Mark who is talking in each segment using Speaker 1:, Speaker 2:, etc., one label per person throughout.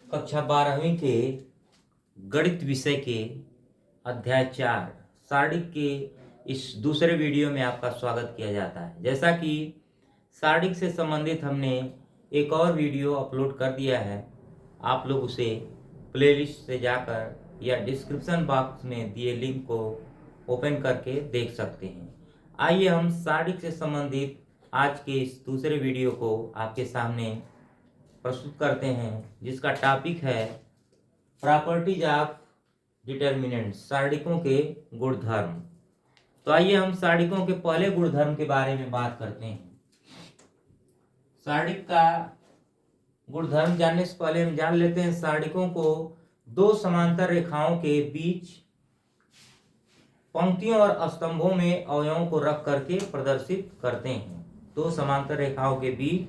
Speaker 1: कक्षा 12वीं के गणित विषय के अध्याय 4 सारणी के इस दूसरे वीडियो में आपका स्वागत किया जाता है। जैसा कि सारणी से संबंधित हमने एक और वीडियो अपलोड कर दिया है, आप लोग उसे प्लेलिस्ट से जाकर या डिस्क्रिप्शन बॉक्स में दिए लिंक को ओपन करके देख सकते हैं। आइए हम सारणी से संबंधित आज के इस दूसरे वीडियो को आपके सामने प्रस्तुत करते हैं, जिसका टॉपिक है प्रॉपर्टीज ऑफ डिटर्मिनेंट्स, सारणिकों के गुणधर्म। तो आइए हम सारणिकों के पहले गुणधर्म के बारे में बात करते हैं। सारणिक का गुणधर्म जानने से पहले हम जान लेते हैं सारणिकों को दो समांतर रेखाओं के बीच पंक्तियों और स्तंभों में अवयवों को रख करके प्रदर्शित करते हैं। दो समांतर रेखाओं के बीच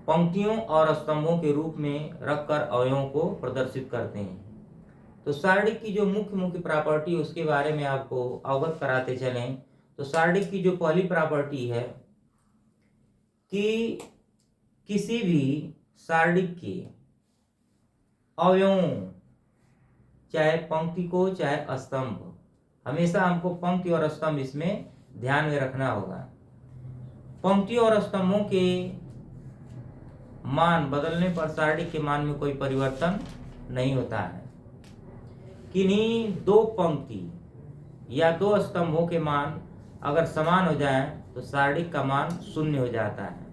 Speaker 1: पंक्तियों और स्तंभों के रूप में रखकर अवयवों को प्रदर्शित करते हैं। तो सारणी की जो मुख्य मुख्य प्रॉपर्टी उसके बारे में आपको अवगत कराते चलें। तो सारणी की जो पहली प्रॉपर्टी है कि किसी भी सारणी के अवयवों, चाहे पंक्ति को चाहे स्तंभ, हमेशा हमको पंक्ति और स्तंभ इसमें ध्यान में रखना होगा। पंक्ति और स्तंभों के मान बदलने पर सारणी के मान में कोई परिवर्तन नहीं होता है। किन्हीं दो पंक्ति या दो स्तंभों के मान अगर समान हो जाएं तो सारणी का मान शून्य हो जाता है।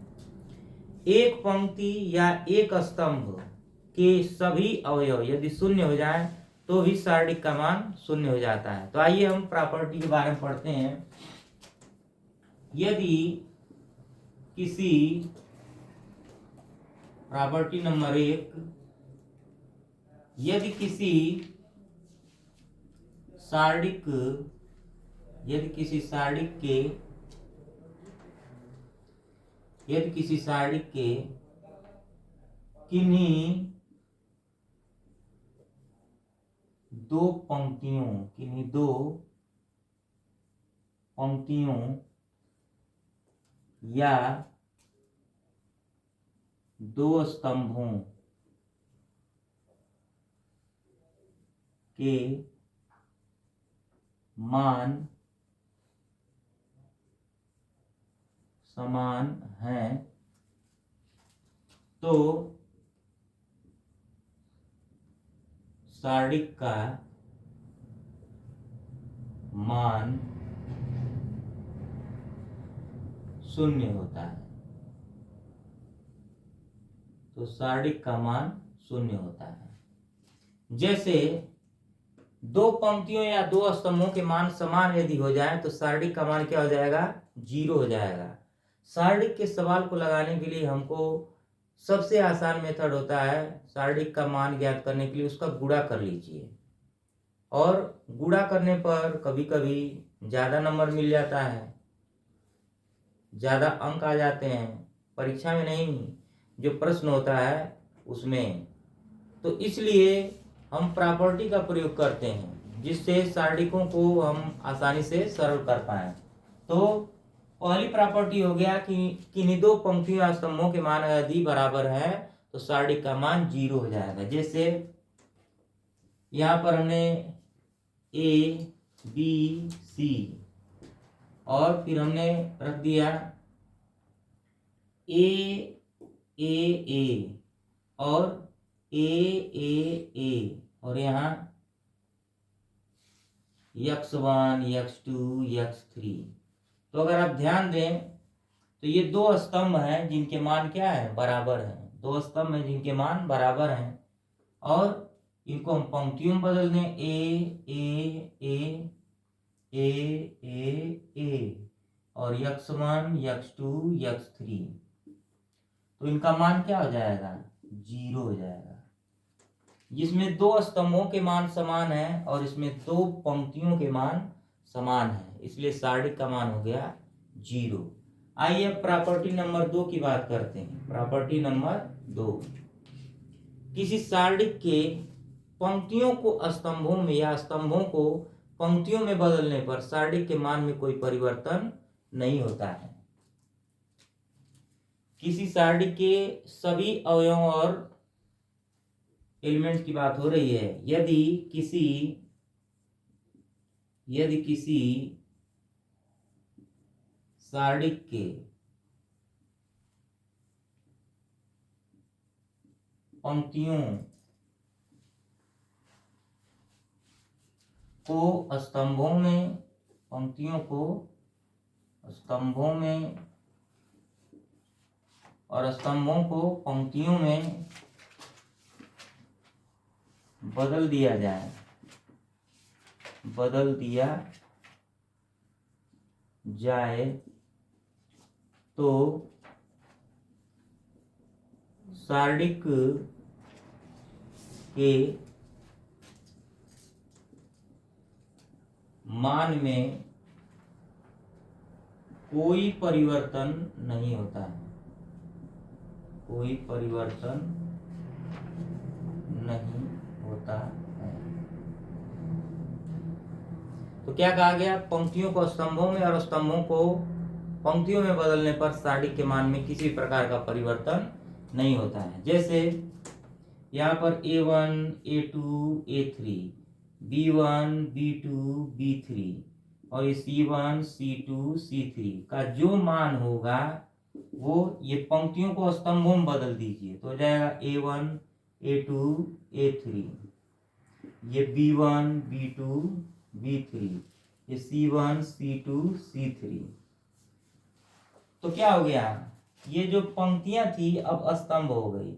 Speaker 1: एक पंक्ति या एक स्तंभ के सभी अवयव यदि शून्य हो जाएं तो भी सारणी का मान शून्य हो जाता है। तो आइए हम प्रॉपर्टी के बारे में पढ़ते हैं। यदि किसी प्रॉपर्टी नंबर 1, यदि किसी सारणिक के किन्हीं दो पंक्तियों या दो स्तंभों के मान समान हैं तो सारणी का मान शून्य होता है। तो सारणी का मान शून्य होता है। जैसे दो पंक्तियों या दो स्तंभों के मान समान यदि हो जाए तो सारणी का मान क्या हो जाएगा? 0 हो जाएगा। सारणी के सवाल को लगाने के लिए हमको सबसे आसान मेथड होता है, सारणी का मान ज्ञात करने के लिए उसका गुणा कर लीजिए। और गुणा करने पर कभी कभी ज़्यादा नंबर मिल जाता है, ज़्यादा अंक आ जाते हैं परीक्षा में, नहीं जो प्रश्न होता है उसमें। तो इसलिए हम प्रॉपर्टी का प्रयोग करते हैं जिससे सारणिकों को हम आसानी से सरल कर पाएं। तो पहली प्रॉपर्टी हो गया कि किन्हीं दो पंक्तियों या स्तंभों के मान यदि बराबर है तो सारणी का मान 0 हो जाएगा। जैसे यहाँ पर हमने ए बी सी और फिर हमने रख दिया ए और ए और यहाँ x1 x2 x3। तो अगर आप ध्यान दें तो ये दो स्तंभ हैं जिनके मान क्या है? बराबर हैं। दो स्तंभ हैं जिनके मान बराबर हैं और इनको हम पंक्तियों में बदल दें, ए और x1 x2 x3। तो इनका मान क्या हो जाएगा? 0 हो जाएगा। जिसमें दो स्तंभों के मान समान है और इसमें दो पंक्तियों के मान समान है, इसलिए सारणी का मान हो गया 0। आइए अब प्रॉपर्टी नंबर 2 की बात करते हैं। प्रॉपर्टी नंबर 2, किसी सारणी के पंक्तियों को स्तंभों में या स्तंभों को पंक्तियों में बदलने पर सारणी के मान में कोई परिवर्तन नहीं होता है। किसी सारणी के सभी अवयवों और एलिमेंट की बात हो रही है। यदि किसी सारणी के पंक्तियों को स्तंभों में और स्तंभों को पंक्तियों में बदल दिया जाए तो सारणी के मान में कोई परिवर्तन नहीं होता है। तो क्या कहा गया? पंक्तियों को स्तंभों में और स्तंभों को पंक्तियों में बदलने पर सारणी के मान में किसी प्रकार का परिवर्तन नहीं होता है। जैसे यहाँ पर A1, A2, A3, B1, B2, B3 और ये C1, C2, C3 का जो मान होगा वो ये पंक्तियों को स्तंभों में बदल दीजिए तो हो जाएगा A1, A2, A3, ये B1, B2, B3, ये C1, C2, C3। तो क्या हो गया? ये जो पंक्तियां थी अब स्तंभ हो गई,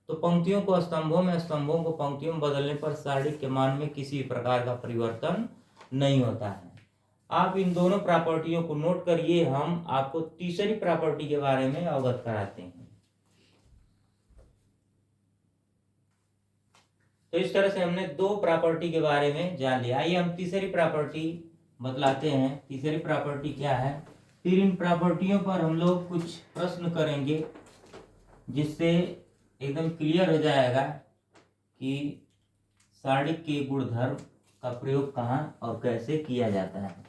Speaker 1: तो पंक्तियों को स्तंभों में, स्तंभों को पंक्तियों में बदलने पर सारणी के मान में किसी प्रकार का परिवर्तन नहीं होता है। आप इन दोनों प्रॉपर्टियों को नोट करिए, हम आपको तीसरी प्रॉपर्टी के बारे में अवगत कराते हैं। तो इस तरह से हमने दो प्रॉपर्टी के बारे में जान लिया। आइए हम तीसरी प्रॉपर्टी बतलाते हैं। तीसरी प्रॉपर्टी क्या है? फिर इन प्रॉपर्टियों पर हम लोग कुछ प्रश्न करेंगे जिससे एकदम क्लियर हो जाएगा कि सारणी के गुणधर्म का प्रयोग कहाँ और कैसे किया जाता है।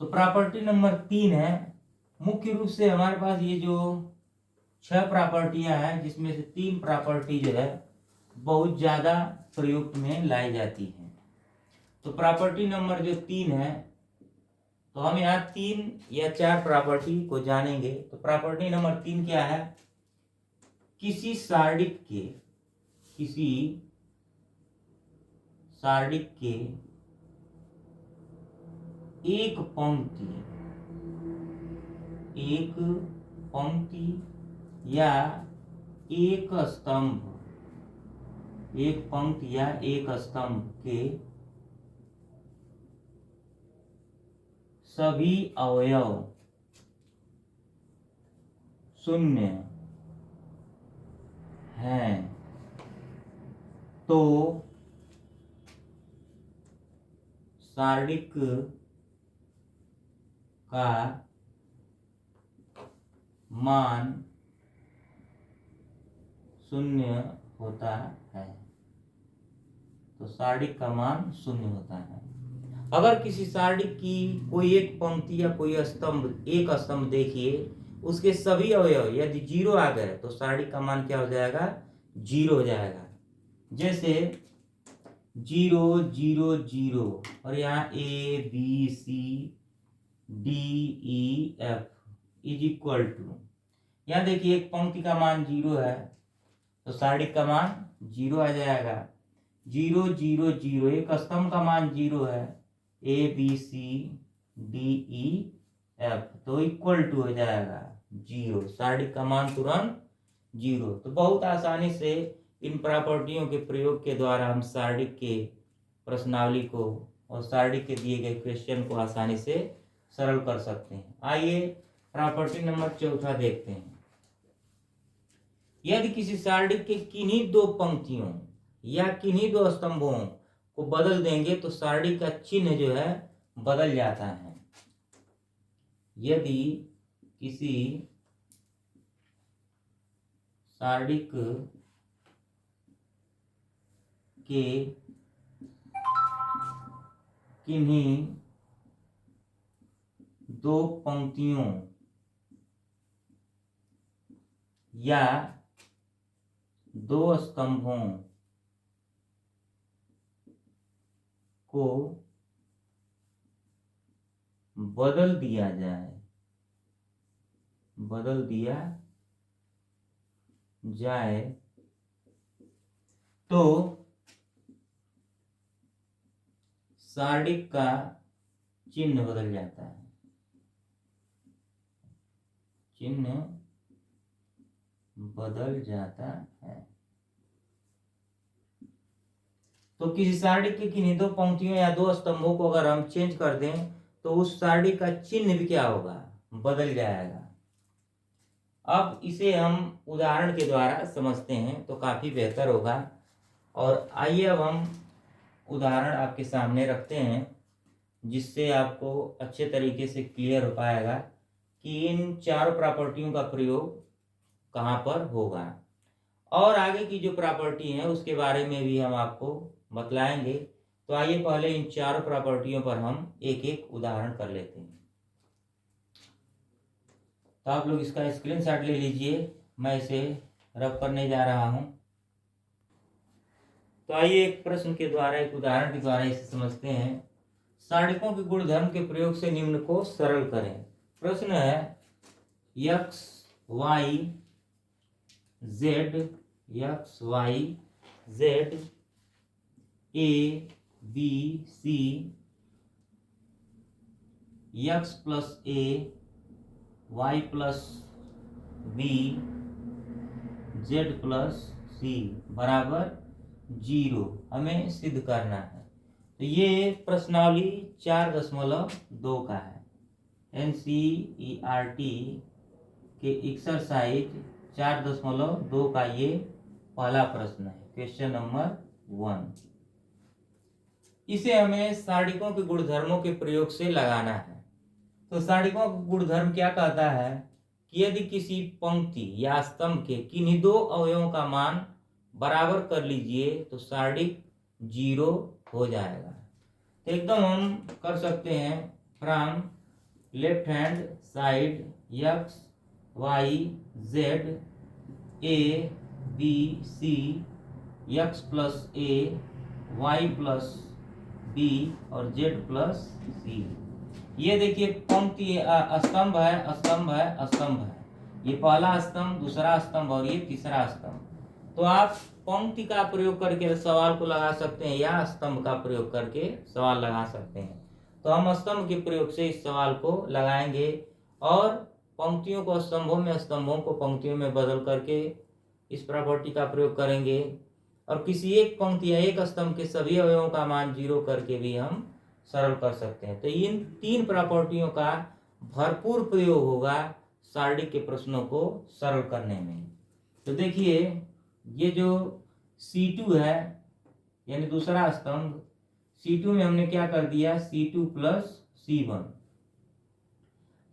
Speaker 1: तो प्रॉपर्टी नंबर 3 है। मुख्य रूप से हमारे पास ये जो 6 प्रॉपर्टियां हैं जिसमें से 3 प्रॉपर्टी जो है बहुत ज्यादा प्रयोग में लाई जाती है। तो प्रॉपर्टी नंबर जो 3 है, तो हम यहाँ 3 या 4 प्रॉपर्टी को जानेंगे। तो प्रॉपर्टी नंबर 3 क्या है? किसी सारणी के एक पंक्ति या एक स्तंभ के सभी अवयव शून्य हैं तो सारणी का मान शून्य होता है। तो सारणी का मान शून्य होता है। अगर किसी सारणी की कोई एक पंक्ति या कोई एक स्तंभ देखिए, उसके सभी अवयव यदि 0 आ गए तो सारणी का मान क्या हो जाएगा? 0 हो जाएगा। जैसे 0, 0, 0 और यहाँ A, B, C, D, E, F is equal to, यहाँ देखिए एक पंक्ति का मान 0 है तो सारणी का मान 0 आ जाएगा। 0, 0, 0 एक स्तंभ का मान 0 है, A, B, C, D, E, F तो इक्वल टू हो जाएगा 0। सारणी का मान तुरंत 0। तो बहुत आसानी से इन प्रॉपर्टियों के प्रयोग के द्वारा हम सारणी के प्रश्नावली को और सारणी के दिए गए क्वेश्चन को आसानी से सरल कर सकते हैं। आइए प्रॉपर्टी नंबर 4 देखते हैं। यदि किसी सारणी के किन्हीं 2 पंक्तियों या किन्हीं 2 स्तंभों को बदल देंगे तो सारणी का चिन्ह जो है बदल जाता है। यदि किसी सारणी के किन्हीं 2 पंक्तियों या दो स्तंभों को बदल दिया जाए तो सारडिक का चिन्ह बदल जाता है। चिन्ह बदल जाता है। तो किसी सारणी के किन्हीं दो पंक्तियों या दो स्तंभों को अगर हम चेंज कर दें तो उस सारणी का चिन्ह भी क्या होगा, बदल जाएगा। अब इसे हम उदाहरण के द्वारा समझते हैं तो काफी बेहतर होगा। और आइए अब हम उदाहरण आपके सामने रखते हैं जिससे आपको अच्छे तरीके से क्लियर हो पाएगा कि इन चारों प्रॉपर्टियों का प्रयोग कहाँ पर होगा। और आगे की जो प्रॉपर्टी है उसके बारे में भी हम आपको बतलाएंगे। तो आइए पहले इन चारों प्रॉपर्टियों पर हम एक एक उदाहरण कर लेते हैं। तो आप लोग इसका स्क्रीनशॉट ले लीजिए, मैं इसे रब करने जा रहा हूं। तो आइए एक प्रश्न के द्वारा, एक उदाहरण के द्वारा इसे समझते हैं। सारणिकों के गुणधर्म के प्रयोग से निम्न को सरल करें। प्रश्न है x y z a b c x plus a y plus b z plus c बराबर 0 हमें सिद्ध करना है। तो ये प्रश्नावली 4.2 का है। NCERT के एक्सरसाइज 4.2 का ये पहला प्रश्न है, क्वेश्चन नंबर 1। इसे हमें सारणिकों के गुणधर्मों के प्रयोग से लगाना है। तो सारणिकों का गुणधर्म क्या कहता है कि यदि किसी पंक्ति या स्तंभ के किन्हीं दो अवयवों का मान बराबर कर लीजिए तो सारणिक 0 हो जाएगा। तो एकदम हम कर सकते हैं from left hand side x y z a b c x plus a y plus b और z प्लस c। ये देखिए पंक्ति स्तंभ है। ये पहला स्तंभ, दूसरा स्तंभ और ये तीसरा स्तंभ। तो आप पंक्ति का प्रयोग करके सवाल को लगा सकते हैं या स्तंभ का प्रयोग करके सवाल लगा सकते हैं। तो हम स्तंभ के प्रयोग से इस सवाल को लगाएंगे और पंक्तियों को स्तंभों में, स्तंभों को पंक्तियों में बदल करके इस प्रॉपर्टी का प्रयोग करेंगे। और किसी एक पंक्ति या एक स्तंभ के सभी अवयवों का मान 0 करके भी हम सरल कर सकते हैं। तो इन तीन प्रॉपर्टियों का भरपूर प्रयोग होगा सारणिक के प्रश्नों को सरल करने में। तो देखिए ये जो C2 है यानी दूसरा स्तंभ, C2 में हमने क्या कर दिया, C2 प्लस C1।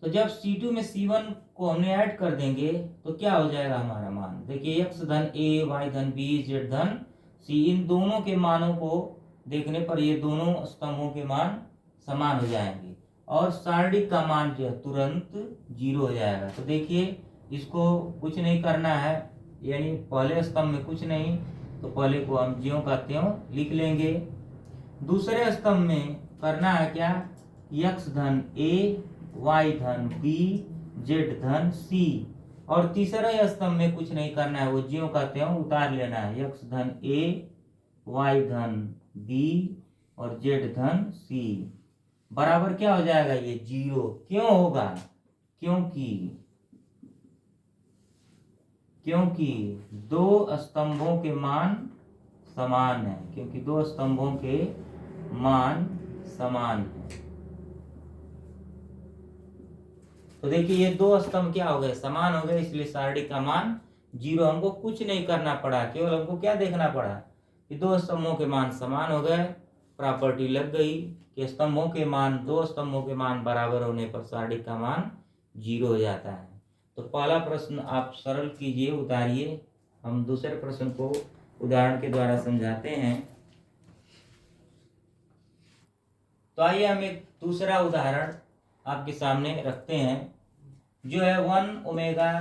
Speaker 1: तो जब C2 में C1 को हमने ऐड कर देंगे तो क्या हो जाएगा हमारा मान। देखिए x धन a y धन b z धन c, इन दोनों के मानों को देखने पर ये दोनों स्तंभों के मान समान हो जाएंगे और सारणिक का मान जो है तुरंत 0 हो जाएगा। तो देखिए इसको कुछ नहीं करना है, यानी पहले स्तंभ में कुछ नहीं, तो पहले को हम ज्यों का त्यों लिख लेंगे। दूसरे स्तंभ में करना है क्या, x धन a y धन b z धन c, और तीसरे स्तंभ में कुछ नहीं करना है, वो ज्यों का त्यों उतार लेना है, x धन a y धन b और z धन c बराबर क्या हो जाएगा, ये 0। क्यों होगा, क्योंकि दो स्तंभों के मान समान है, क्योंकि दो स्तंभों के मान समान है। तो देखिए ये दो स्तंभ क्या हो गए, समान हो गए, इसलिए सारणिक का मान 0। हमको कुछ नहीं करना पड़ा, केवल हमको क्या देखना पड़ा कि दो स्तंभों के मान समान हो गए। प्रॉपर्टी लग गई कि स्तंभों के मान, दो स्तंभों के मान बराबर होने पर सारणिक का मान 0 हो जाता है। तो पहला प्रश्न आप सरल कीजिए, उतारिए। हम दूसरे प्रश्न को उदाहरण के द्वारा समझाते हैं। तो आइए हम एक दूसरा उदाहरण आपके सामने रखते हैं जो है 1 omega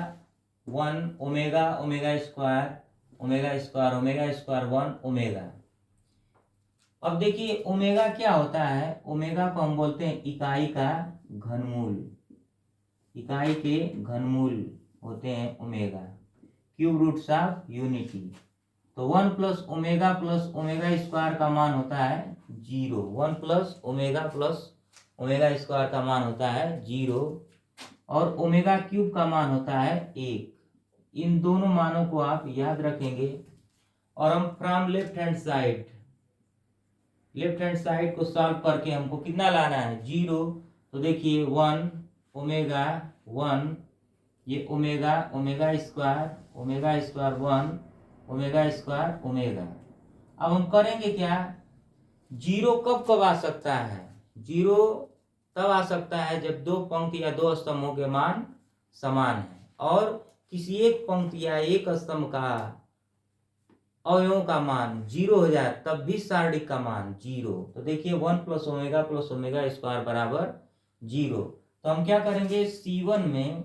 Speaker 1: 1 omega omega square omega square omega square 1 omega. अब देखिए ओमेगा क्या होता है, ओमेगा को हम बोलते हैं इकाई का घनमूल, इकाई के घनमूल होते हैं omega, cube roots of unity. तो 1 प्लस ओमेगा स्क्वायर का मान होता है 0, 1 प्लस ओमेगा स्क्वायर का मान होता है 0 और ओमेगा क्यूब का मान होता है 1। इन दोनों मानों को आप याद रखेंगे और हम फ्रॉम लेफ्ट हैंड साइड को सॉल्व करके हमको कितना लाना है 0। तो देखिए 1 ओमेगा 1, ये omega square 1 omega square omega. अब हम करेंगे क्या, 0 कब कब आ सकता है, 0 तब आ सकता है जब दो पंक्ति या दो स्तंभों के मान समान है और किसी एक पंक्ति या एक स्तंभ का अवयवों का मान 0 हो जाए तब भी सारणिक का मान 0। तो देखिए 1 प्लस ओमेगा स्क्वायर बराबर 0। तो हम क्या करेंगे, C1 में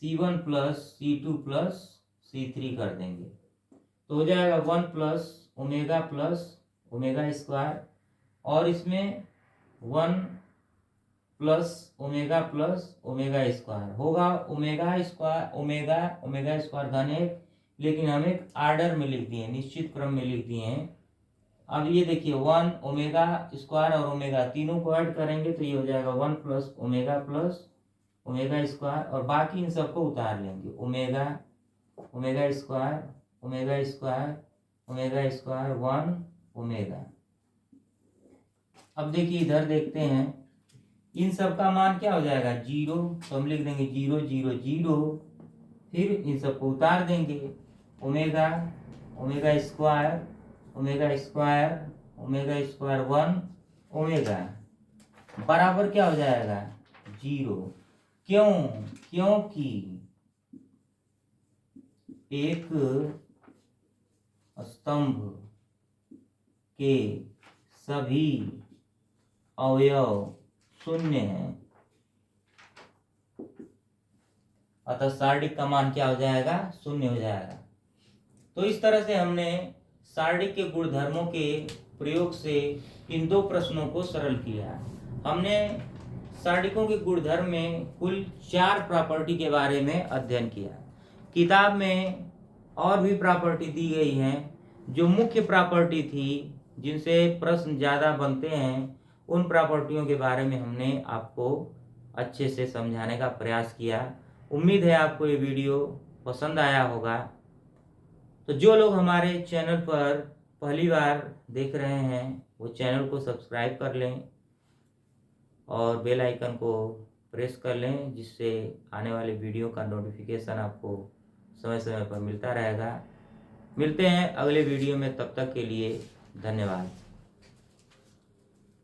Speaker 1: C1 plus C2 plus C3 कर देंगे तो हो जाएगा 1 प्लस ओमेगा स्क्वायर और इसमें 1 प्लस ओमेगा स्क्वायर होगा ओमेगा स्क्वायर धन 1, लेकिन हम एक आर्डर में लिख दिए, निश्चित क्रम में लिख दिए हैं। अब ये देखिए 1 ओमेगा स्क्वायर और ओमेगा तीनों को ऐड करेंगे तो ये हो जाएगा 1 प्लस ओमेगा स्क्वायर और बाकी इन सबको उतार लेंगे, ओमेगा स्क्वायर 1 ओमेगा। अब देखिए इधर देखते हैं, इन सब का मान क्या हो जाएगा 0, तो हम लिख देंगे 0 0 0, फिर इन सबको उतार देंगे, ओमेगा स्क्वायर 1 ओमेगा बराबर क्या हो जाएगा 0। क्योंकि एक स्तंभ के सभी अवयव शून्य है, अतः सारणिक का मान क्या हो जाएगा, शून्य हो जाएगा। तो इस तरह से हमने सारणिक के गुणधर्मों के प्रयोग से इन दो प्रश्नों को सरल किया। हमने सारणिकों के गुणधर्म में कुल 4 प्रॉपर्टी के बारे में अध्ययन किया। किताब में और भी प्रॉपर्टी दी गई हैं, जो मुख्य प्रॉपर्टी थी जिनसे प्रश्न ज़्यादा बनते हैं, उन प्रॉपर्टियों के बारे में हमने आपको अच्छे से समझाने का प्रयास किया। उम्मीद है आपको ये वीडियो पसंद आया होगा। तो जो लोग हमारे चैनल पर पहली बार देख रहे हैं वो चैनल को सब्सक्राइब कर लें और बेल आइकन को प्रेस कर लें, जिससे आने वाले वीडियो का नोटिफिकेशन आपको समय समय पर मिलता रहेगा। मिलते हैं अगले वीडियो में, तब तक के लिए धन्यवाद।